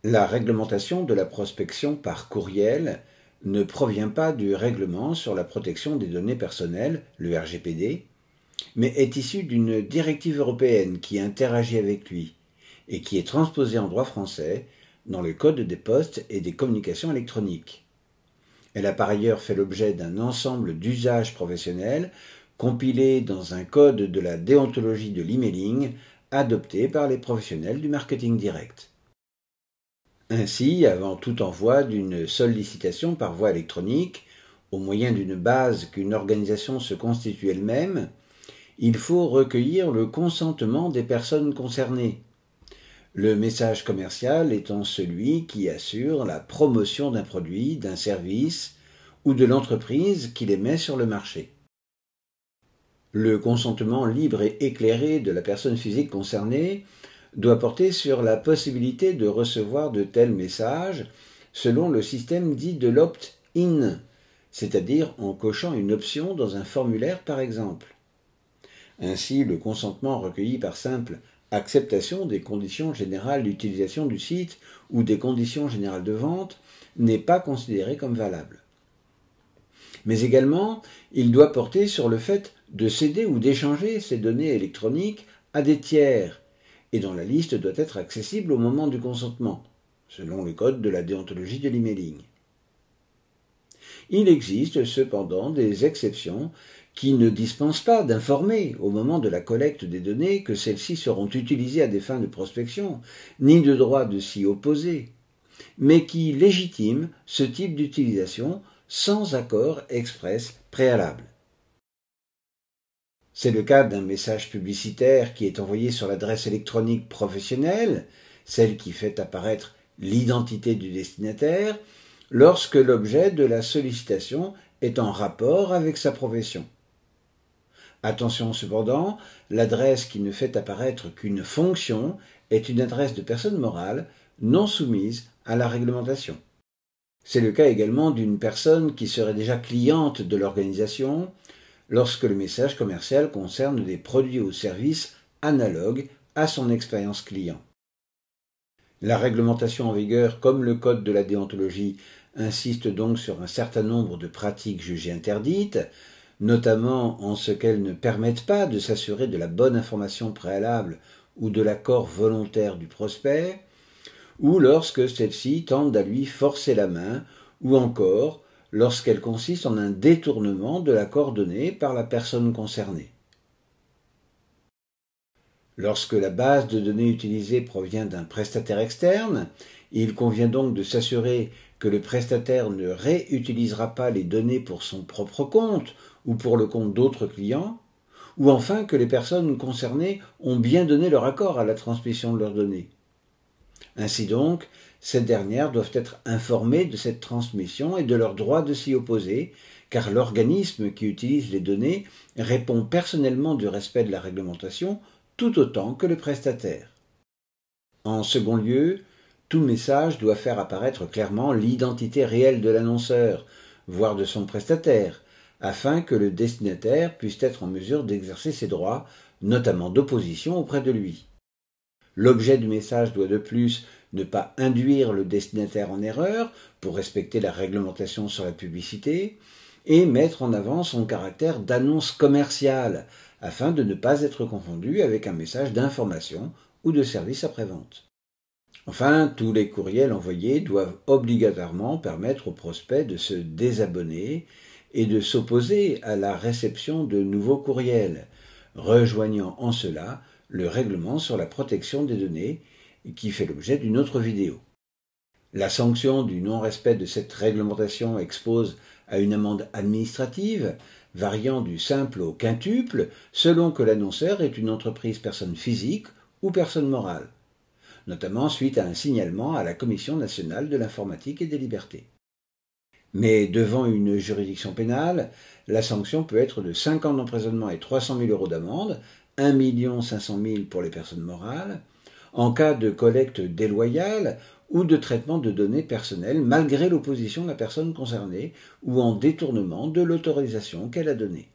La réglementation de la prospection par courriel ne provient pas du règlement sur la protection des données personnelles, le RGPD, mais est issue d'une directive européenne qui interagit avec lui et qui est transposée en droit français dans le Code des postes et des communications électroniques. Elle a par ailleurs fait l'objet d'un ensemble d'usages professionnels compilés dans un code de la déontologie de l'emailing adopté par les professionnels du marketing direct. Ainsi, avant tout envoi d'une sollicitation par voie électronique, au moyen d'une base qu'une organisation se constitue elle-même, il faut recueillir le consentement des personnes concernées. Le message commercial étant celui qui assure la promotion d'un produit, d'un service ou de l'entreprise qui les met sur le marché. Le consentement libre et éclairé de la personne physique concernée doit porter sur la possibilité de recevoir de tels messages selon le système dit de l'opt-in, c'est-à-dire en cochant une option dans un formulaire par exemple. Ainsi, le consentement recueilli par simple acceptation des conditions générales d'utilisation du site ou des conditions générales de vente n'est pas considéré comme valable. Mais également, il doit porter sur le fait de céder ou d'échanger ces données électroniques à des tiers, et dont la liste doit être accessible au moment du consentement, selon le code de la déontologie de l'emailing. Il existe cependant des exceptions qui ne dispensent pas d'informer au moment de la collecte des données que celles-ci seront utilisées à des fins de prospection, ni de droit de s'y opposer, mais qui légitiment ce type d'utilisation sans accord express préalable. C'est le cas d'un message publicitaire qui est envoyé sur l'adresse électronique professionnelle, celle qui fait apparaître l'identité du destinataire, lorsque l'objet de la sollicitation est en rapport avec sa profession. Attention cependant, l'adresse qui ne fait apparaître qu'une fonction est une adresse de personne morale non soumise à la réglementation. C'est le cas également d'une personne qui serait déjà cliente de l'organisation lorsque le message commercial concerne des produits ou services analogues à son expérience client. La réglementation en vigueur, comme le code de la déontologie, insiste donc sur un certain nombre de pratiques jugées interdites, notamment en ce qu'elles ne permettent pas de s'assurer de la bonne information préalable ou de l'accord volontaire du prospect, ou lorsque celles-ci tendent à lui forcer la main, ou encore lorsqu'elles consistent en un détournement de l'accord donné par la personne concernée. Lorsque la base de données utilisée provient d'un prestataire externe, il convient donc de s'assurer que le prestataire ne réutilisera pas les données pour son propre compte ou pour le compte d'autres clients, ou enfin que les personnes concernées ont bien donné leur accord à la transmission de leurs données. Ainsi donc, ces dernières doivent être informées de cette transmission et de leur droit de s'y opposer, car l'organisme qui utilise les données répond personnellement du respect de la réglementation tout autant que le prestataire. En second lieu, tout message doit faire apparaître clairement l'identité réelle de l'annonceur, voire de son prestataire, afin que le destinataire puisse être en mesure d'exercer ses droits, notamment d'opposition auprès de lui. L'objet du message doit de plus ne pas induire le destinataire en erreur pour respecter la réglementation sur la publicité et mettre en avant son caractère d'annonce commerciale afin de ne pas être confondu avec un message d'information ou de service après-vente. Enfin, tous les courriels envoyés doivent obligatoirement permettre au prospect de se désabonner et de s'opposer à la réception de nouveaux courriels, rejoignant en cela le règlement sur la protection des données qui fait l'objet d'une autre vidéo. La sanction du non-respect de cette réglementation expose à une amende administrative variant du simple au quintuple selon que l'annonceur est une entreprise personne physique ou personne morale, notamment suite à un signalement à la Commission nationale de l'informatique et des libertés. Mais devant une juridiction pénale, la sanction peut être de 5 ans d'emprisonnement et 300 000 € d'amende, 1 500 000 pour les personnes morales, en cas de collecte déloyale ou de traitement de données personnelles malgré l'opposition de la personne concernée ou en détournement de l'autorisation qu'elle a donnée.